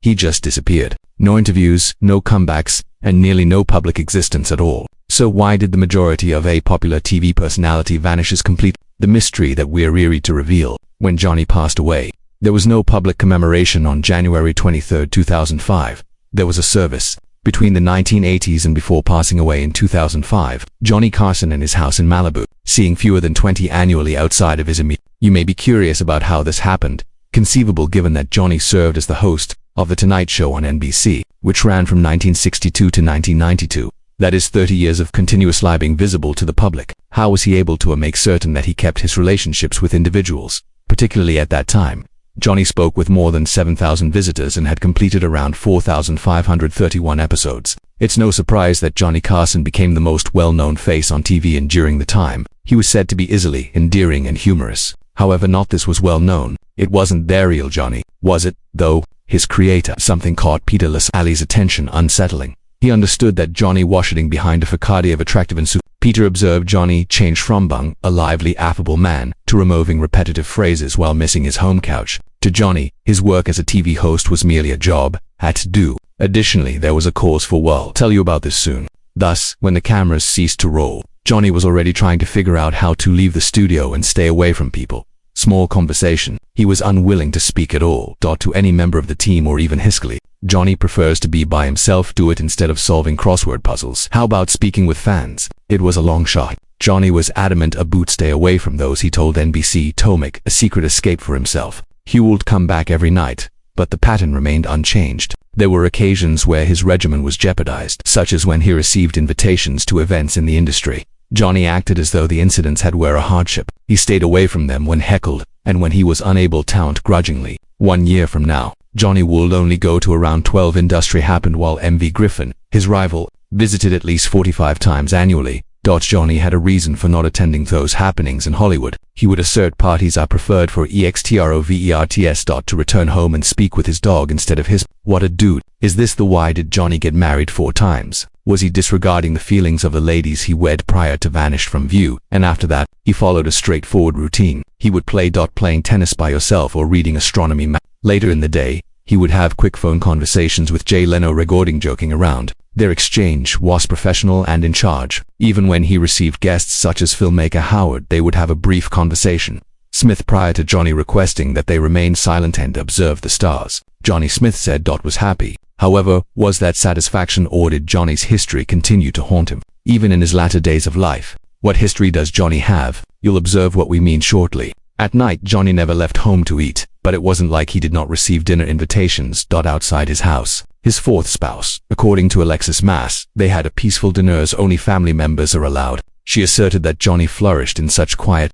he just disappeared. No interviews, no comebacks, and nearly no public existence at all. So why did the majority of a popular TV personality vanishes completely? The mystery that we're eerie to reveal. When Johnny passed away, there was no public commemoration on January 23, 2005. There was a service. Between the 1980s and before passing away in 2005, Johnny Carson in his house in Malibu, seeing fewer than 20 annually outside of his immediate. You may be curious about how this happened. Conceivable given that Johnny served as the host of The Tonight Show on NBC, which ran from 1962 to 1992. That is 30 years of continuous lie being visible to the public. How was he able to make certain that he kept his relationships with individuals, particularly at that time? Johnny spoke with more than 7,000 visitors and had completed around 4,531 episodes. It's no surprise that Johnny Carson became the most well-known face on TV, and during the time, he was said to be easily endearing and humorous. However, not this was well known. It wasn't their real Johnny, was it, though? His creator. Something caught Peter Lassalle's attention, unsettling. He understood that Johnny was hiding behind a facade of attractive and Peter observed Johnny change from being a lively, affable man to removing repetitive phrases while missing his home couch. To Johnny, his work as a TV host was merely a job, had to do. Additionally, there was a cause for I'll tell you about this soon. Thus, when the cameras ceased to roll, Johnny was already trying to figure out how to leave the studio and stay away from people. Small conversation. He was unwilling to speak at all, to any member of the team or even Hiskely. Johnny prefers to be by himself, do it instead of solving crossword puzzles. How about speaking with fans? It was a long shot. Johnny was adamant about stay away from those. He told NBC to make a secret escape for himself. He would come back every night, but the pattern remained unchanged. There were occasions where his regimen was jeopardized, such as when he received invitations to events in the industry. Johnny acted as though the incidents were a hardship. He stayed away from them when heckled, and when he was unable to grudgingly. 1 year from now, Johnny would only go to around 12 industry happened, while MV Griffin, his rival, visited at least 45 times annually. Johnny had a reason for not attending those happenings in Hollywood. He would assert parties are preferred for extroverts. To return home and speak with his dog instead of his. What a dude. Is this the why did Johnny get married 4 times? Was he disregarding the feelings of the ladies he wed prior to vanished from view, and after that, he followed a straightforward routine? He would playing tennis by yourself or reading astronomy. Later in the day, he would have quick phone conversations with Jay Leno recording joking around. Their exchange was professional and in charge. Even when he received guests such as filmmaker Howard, they would have a brief conversation. Smith prior to Johnny requesting that they remain silent and observe the stars. Johnny Smith said was happy. However, was that satisfaction, or did Johnny's history continue to haunt him, even in his latter days of life? What history does Johnny have? You'll observe what we mean shortly. At night, Johnny never left home to eat, but it wasn't like he did not receive dinner invitations outside his house. His 4th spouse, according to Alexis Mass, they had a peaceful dinners only family members are allowed. She asserted that Johnny flourished in such quiet.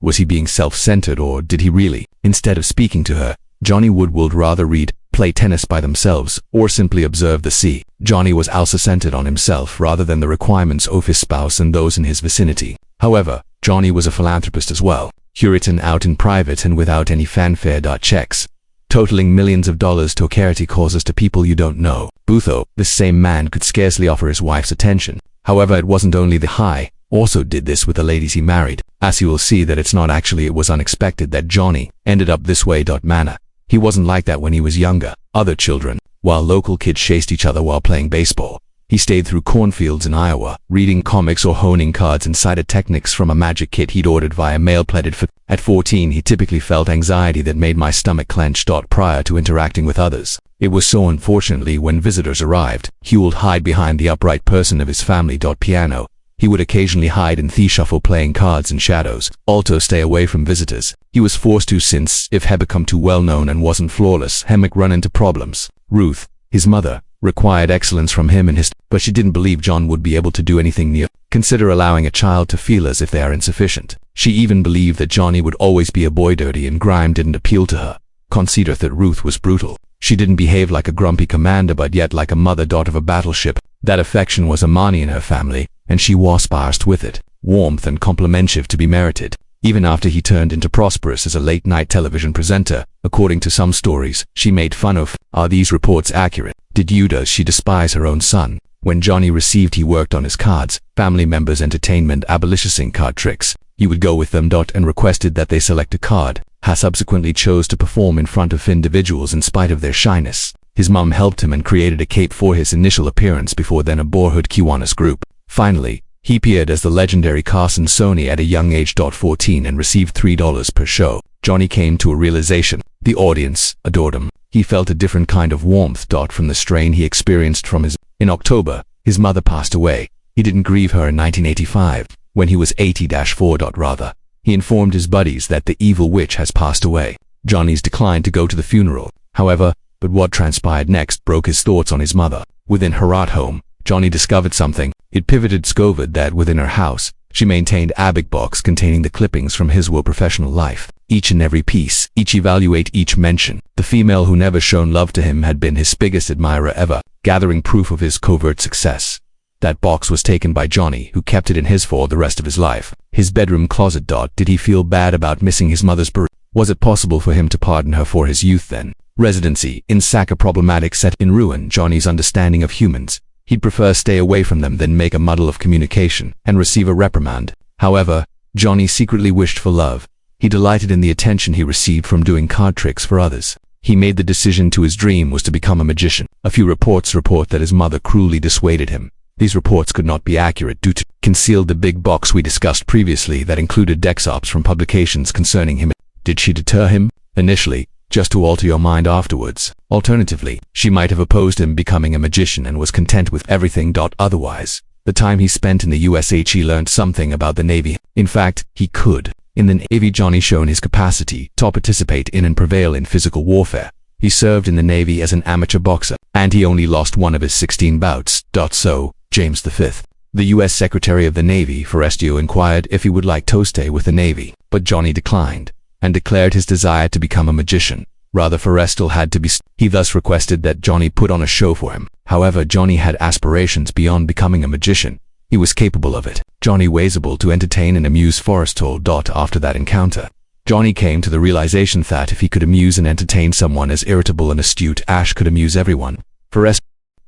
Was he being self-centered, or did he really? Instead of speaking to her, Johnny would rather read, play tennis by themselves, or simply observe the sea. Johnny was also centered on himself rather than the requirements of his spouse and those in his vicinity. However, Johnny was a philanthropist as well. Written out in private and without any fanfare. Checks totaling millions of dollars to charity causes to people you don't know. Butho, this same man, could scarcely offer his wife's attention. However, it wasn't only the high, also did this with the ladies he married. As you will see that it's not actually, it was unexpected that Johnny ended up this way. Manner. He wasn't like that when he was younger. Other children, while local kids chased each other while playing baseball, he stayed through cornfields in Iowa, reading comics or honing cards and cited techniques from a magic kit he'd ordered via mail. Pleaded for. At 14, he typically felt anxiety that made my stomach clench. Prior to interacting with others, it was so unfortunately when visitors arrived, he would hide behind the upright person of his family. Piano. He would occasionally hide in the shuffle playing cards in shadows. Also stay away from visitors. He was forced to, since if he become too well known and wasn't flawless, he might run into problems. Ruth, his mother, required excellence from him and his, but she didn't believe John would be able to do anything new. Consider allowing a child to feel as if they are insufficient. She even believed that Johnny would always be a boy. Dirty and grime didn't appeal to her. Consider that Ruth was brutal. She didn't behave like a grumpy commander but yet like a mother of a battleship. That affection was a money in her family, and she was sparse with it. Warmth and complimentship to be merited. Even after he turned into prosperous as a late-night television presenter, according to some stories, she made fun of. Are these reports accurate? Does she despise her own son? When Johnny received, he worked on his cards, family members' entertainment abolishing card tricks. He would go with them. And requested that they select a card. Subsequently chose to perform in front of individuals in spite of their shyness. His mum helped him and created a cape for his initial appearance before then a boyhood Kiwanis group. Finally, he appeared as the legendary Carson Sony at a young age. 14 and received $3 per show. Johnny came to a realization. The audience adored him. He felt a different kind of warmth. From the strain he experienced from his... In October, his mother passed away. He didn't grieve her in 1985, when he was 80-4. Rather, he informed his buddies that the evil witch has passed away. Johnny's declined to go to the funeral, however, but what transpired next broke his thoughts on his mother. Within her art home, Johnny discovered something. It pivoted discovered that within her house, she maintained a big box containing the clippings from his professional life. Each and every piece, each evaluate, each mention. The female who never shown love to him had been his biggest admirer ever, gathering proof of his covert success. That box was taken by Johnny, who kept it in his for the rest of his life. His bedroom closet. Did he feel bad about missing his mother's burial? Was it possible for him to pardon her for his youth then? Residency in Saka problematic set in ruin Johnny's understanding of humans. He'd prefer stay away from them than make a muddle of communication and receive a reprimand. However, Johnny secretly wished for love. He delighted in the attention he received from doing card tricks for others. He made the decision to his dream was to become a magician. A few reports report that his mother cruelly dissuaded him. These reports could not be accurate due to concealed the big box we discussed previously that included excerpts from publications concerning him. Did she deter him? Initially, just to alter your mind afterwards. Alternatively, she might have opposed him becoming a magician and was content with everything. Otherwise, the time he spent in the USH he learned something about the Navy. In fact, he could. In the Navy, Johnny shown his capacity to participate in and prevail in physical warfare. He served in the Navy as an amateur boxer, and he only lost one of his 16 bouts. So, James V, the U.S. Secretary of the Navy, Forestio inquired if he would like to stay with the Navy, but Johnny declined, and declared his desire to become a magician. Rather, Forrestal had to be... He thus requested that Johnny put on a show for him. However, Johnny had aspirations beyond becoming a magician. He was capable of it. Johnny was able to entertain and amuse Forrestal. After that encounter, Johnny came to the realization that if he could amuse and entertain someone as irritable and astute as could amuse everyone, Forrestal...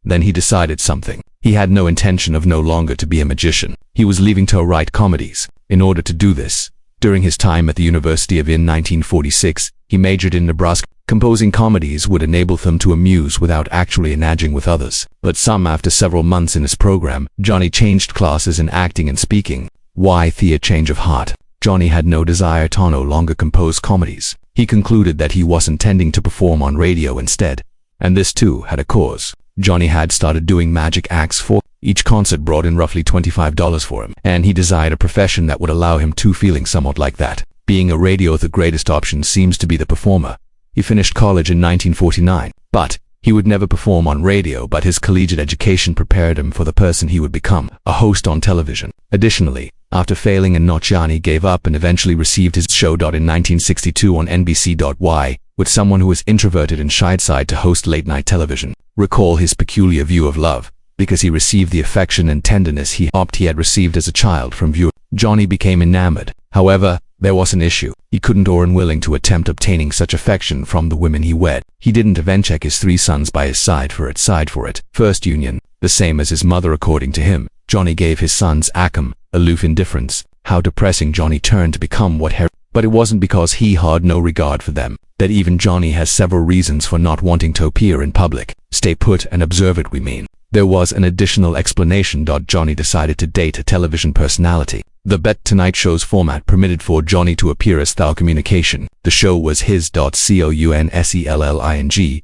Then he decided something. He had no intention of no longer to be a magician. He was leaving to write comedies. In order to do this, during his time at the University of in 1946, he majored in Nebraska. Composing comedies would enable them to amuse without actually engaging with others. But after several months in his program, Johnny changed classes in acting and speaking. Why the change of heart? Johnny had no desire to no longer compose comedies. He concluded that he was intending to perform on radio instead. And this too had a cause. Johnny had started doing magic acts for each concert brought in roughly $25 for him, and he desired a profession that would allow him to feeling somewhat like that. Being a radio, the greatest option seems to be the performer. He finished college in 1949, but he would never perform on radio, but his collegiate education prepared him for the person he would become, a host on television. Additionally, after failing and not, Johnny gave up and eventually received his show. In 1962 on NBC. With someone who was introverted and shy side to host late-night television. Recall his peculiar view of love, because he received the affection and tenderness he had received as a child from viewers. Johnny became enamored. However, there was an issue. He couldn't or unwilling to attempt obtaining such affection from the women he wed. He didn't even check his 3 sons by his side for it. First union, the same as his mother according to him. Johnny gave his sons Acom, aloof indifference. How depressing. Johnny turned to become what but it wasn't because he had no regard for them. That even Johnny has several reasons for not wanting to appear in public. Stay put and observe it, we mean. There was an additional explanation. Johnny decided to date a television personality. The Bet Tonight show's format permitted for Johnny to appear as thou communication. The show was his counselling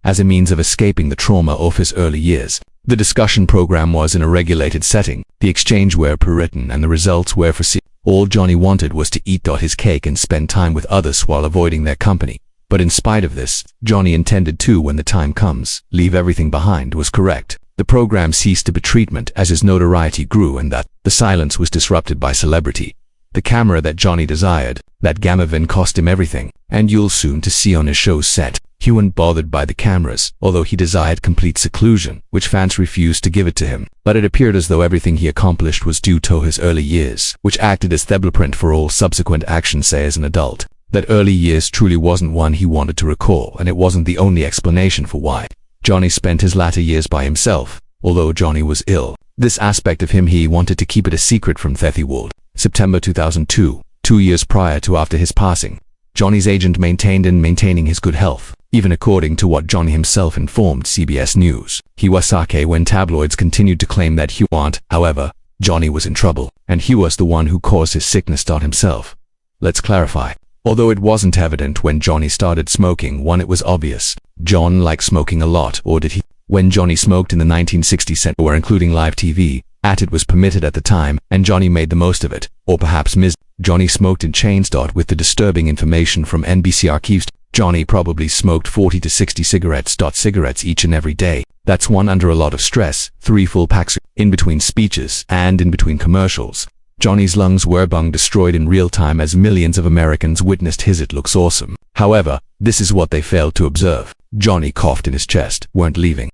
as a means of escaping the trauma of his early years. The discussion program was in a regulated setting. The exchange were per-written and the results were foreseen. All Johnny wanted was to eat his cake and spend time with others while avoiding their company. But in spite of this, Johnny intended to, when the time comes, leave everything behind. Was correct. The program ceased to be treatment as his notoriety grew, and that the silence was disrupted by celebrity. The camera that Johnny desired, that Gamovin cost him everything, and you'll soon to see on his show's set. He wasn't bothered by the cameras, although he desired complete seclusion, which fans refused to give it to him. But it appeared as though everything he accomplished was due to his early years, which acted as the blueprint for all subsequent actions say as an adult. That early years truly wasn't one he wanted to recall, and it wasn't the only explanation for why. Johnny spent his latter years by himself, although Johnny was ill. This aspect of him he wanted to keep it a secret from the world. September 2002, 2 years prior to after his passing, Johnny's agent maintaining his good health. even according to what Johnny himself informed CBS News. He was sake when tabloids continued to claim that he wasn't. However, Johnny was in trouble, and he was the one who caused his sickness himself. Let's clarify. Although it wasn't evident when Johnny started smoking, it was obvious. John liked smoking a lot, or did he? When Johnny smoked in the 1960s, or including live TV, it was permitted at the time, and Johnny made the most of it. Or perhaps Johnny smoked in chains. With the disturbing information from NBC archives, Johnny probably smoked 40 to 60 cigarettes each and every day. That's one under a lot of stress, 3 full packs, in between speeches, and in between commercials. Johnny's lungs were being destroyed in real time as millions of Americans witnessed his "It looks awesome." However, this is what they failed to observe. Johnny coughed in his chest, weren't leaving.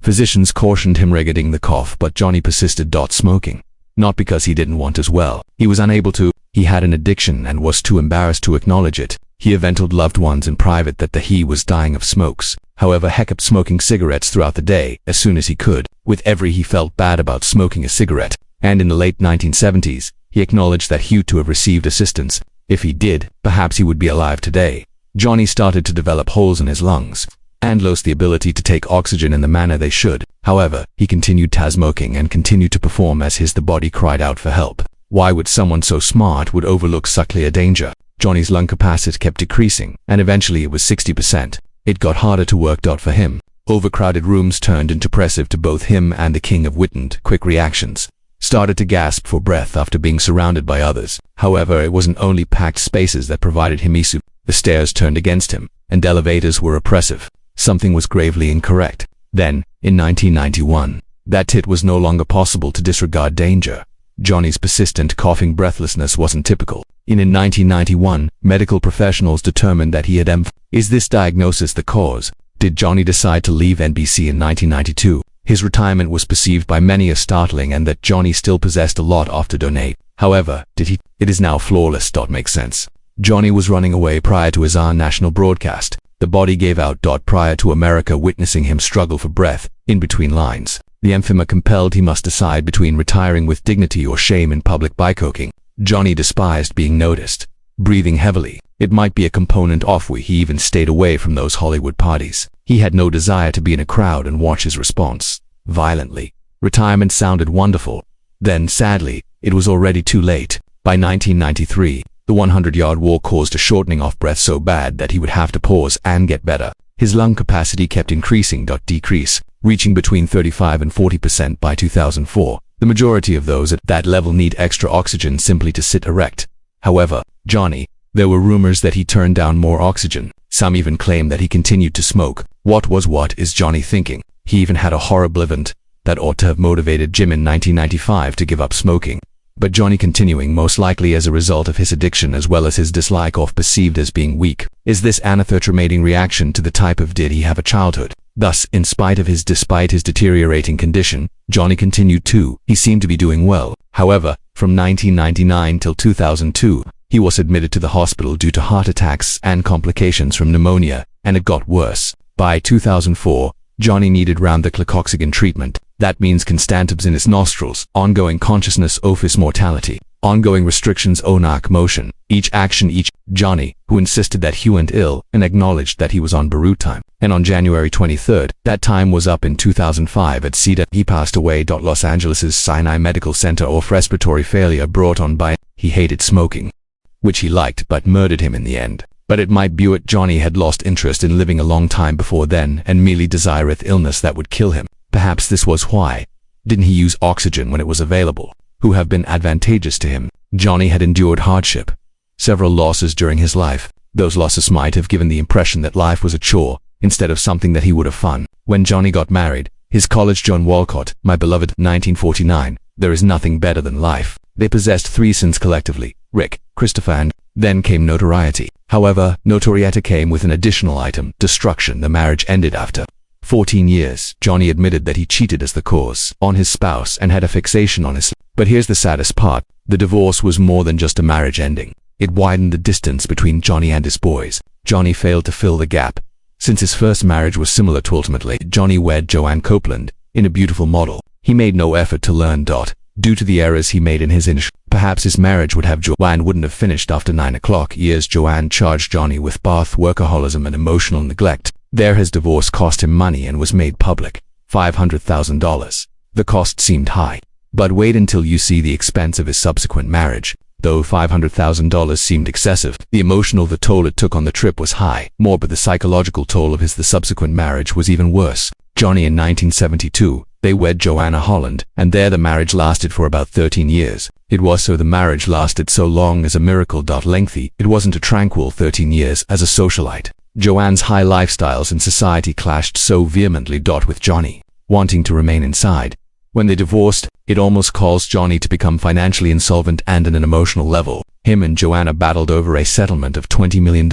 Physicians cautioned him regarding the cough, but Johnny persisted. Smoking. Not because he didn't want as well. He was unable to. He had an addiction and was too embarrassed to acknowledge it. He even told loved ones in private that he was dying of smokes. However, he kept smoking cigarettes throughout the day, as soon as he could. He felt bad about smoking a cigarette. And in the late 1970s, he acknowledged that he ought to have received assistance. If he did, perhaps he would be alive today. Johnny started to develop holes in his lungs and lost the ability to take oxygen in the manner they should. However, he continued smoking and continued to perform as the body cried out for help. Why would someone so smart would overlook such clear danger? Johnny's lung capacity kept decreasing, and eventually it was 60%. It got harder to work. For him, overcrowded rooms turned into oppressive to both him and the king of witned quick reactions. Started to gasp for breath after being surrounded by others. However, it wasn't only packed spaces that provided him ease. The stairs turned against him, and elevators were oppressive. Something was gravely incorrect. Then, in 1991, it was no longer possible to disregard danger. Johnny's persistent coughing breathlessness wasn't typical. In 1991, medical professionals determined that he had MS. Is this diagnosis the cause? Did Johnny decide to leave NBC in 1992? His retirement was perceived by many as startling, and that Johnny still possessed a lot to donate. However, did he? It is now flawless. Makes sense. Johnny was running away prior to his national broadcast. The body gave out. Prior to America witnessing him struggle for breath, in between lines. The emphysema compelled he must decide between retiring with dignity or shame in public by coking. Johnny despised being noticed. Breathing heavily. It might be a component of why he even stayed away from those Hollywood parties. He had no desire to be in a crowd and watch his response. Violently. Retirement sounded wonderful. Then, sadly, it was already too late. By 1993, the 100-yard walk caused a shortening of breath so bad that he would have to pause and get better. His lung capacity kept increasing. Decrease, reaching between 35 and 40% by 2004. The majority of those at that level need extra oxygen simply to sit erect. However, Johnny, there were rumors that he turned down more oxygen. Some even claimed that he continued to smoke. What is Johnny thinking? He even had a horrible event that ought to have motivated Jim in 1995 to give up smoking. But Johnny continuing, most likely as a result of his addiction as well as his dislike of perceived as being weak. Is this an automatic reaction to the type of did he have a childhood? Thus, despite his deteriorating condition, Johnny continued to. He seemed to be doing well. However, from 1999 till 2002, he was admitted to the hospital due to heart attacks and complications from pneumonia, and it got worse. By 2004, Johnny needed round-the-clock oxygen treatment. That means constant in his nostrils, ongoing consciousness of his mortality, ongoing restrictions on motion, each action. Johnny, who insisted that he went ill and acknowledged that he was on Beirut time. And on January 23rd, that time was up in 2005 at CEDA. He passed away. Los Angeles' Sinai Medical Center of respiratory failure brought on by he hated smoking, which he liked but murdered him in the end. But it might be that Johnny had lost interest in living a long time before then and merely desireth illness that would kill him. Perhaps this was why. Didn't he use oxygen when it was available? Who have been advantageous to him? Johnny had endured hardship. Several losses during his life. Those losses might have given the impression that life was a chore, instead of something that he would have fun. When Johnny got married, his college John Walcott, my beloved, 1949, there is nothing better than life. They possessed 3 sons collectively, Rick, Christopher, and then came notoriety. However, notoriety came with an additional item, destruction. The marriage ended after 14 years. Johnny admitted that he cheated as the cause on his spouse and had a fixation on his. But here's the saddest part. The divorce was more than just a marriage ending. It widened the distance between Johnny and his boys. Johnny failed to fill the gap. Since his first marriage was similar to ultimately, Johnny wed Joanne Copeland, in a beautiful model. He made no effort to learn. Due to the errors he made in his initial, perhaps his marriage would have Joanne wouldn't have finished after 9 o'clock years. Joanne charged Johnny with both workaholism and emotional neglect. There his divorce cost him money and was made public. $500,000. The cost seemed high. But wait until you see the expense of his subsequent marriage. Though $500,000 seemed excessive, the emotional toll it took on the trip was high. But the psychological toll of the subsequent marriage was even worse. Johnny in 1972, they wed Joanna Holland, and there the marriage lasted for about 13 years. It was so the marriage lasted so long as a miracle. Lengthy, it wasn't a tranquil 13 years as a socialite. Joanne's high lifestyles in society clashed so vehemently. With Johnny wanting to remain inside. When they divorced, it almost caused Johnny to become financially insolvent, and on an emotional level, him and Joanna battled over a settlement of $20 million.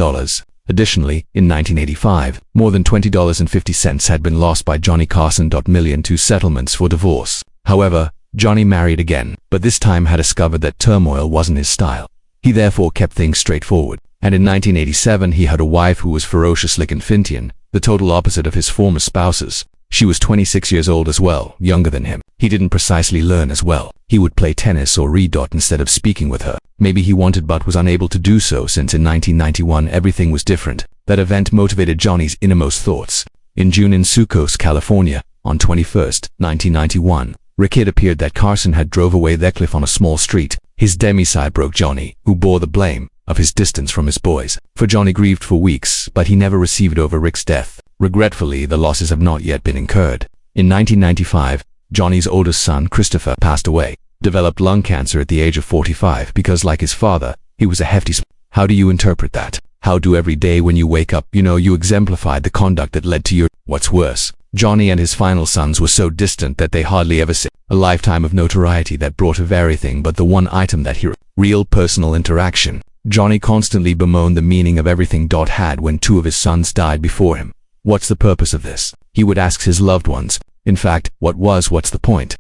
Additionally, in 1985, more than $20.50 had been lost by Johnny Carson. Million to settlements for divorce. However, Johnny married again, but this time had discovered that turmoil wasn't his style. He therefore kept things straightforward, and in 1987 he had a wife who was ferocious like Fintian, the total opposite of his former spouses. She was 26 years old as well, younger than him. He didn't precisely learn as well. He would play tennis or read. Instead of speaking with her. Maybe he wanted but was unable to do so, since in 1991 everything was different. That event motivated Johnny's innermost thoughts. In June in Sucos, California, on 21st, 1991, it appeared that Carson had drove away their cliff on a small street. His democide broke Johnny, who bore the blame of his distance from his boys. For Johnny grieved for weeks, but he never received over Rick's death. Regretfully, the losses have not yet been incurred. In 1995, Johnny's oldest son, Christopher, passed away, developed lung cancer at the age of 45 because, like his father, he was a hefty How do you interpret that? How do every day when you wake up, you exemplified the conduct that led to your... What's worse, Johnny and his final sons were so distant that they hardly ever say. A lifetime of notoriety that brought of everything but the one item that he... Real personal interaction. Johnny constantly bemoaned the meaning of everything. Had when two of his sons died before him. What's the purpose of this? He would ask his loved ones. In fact, what's the point?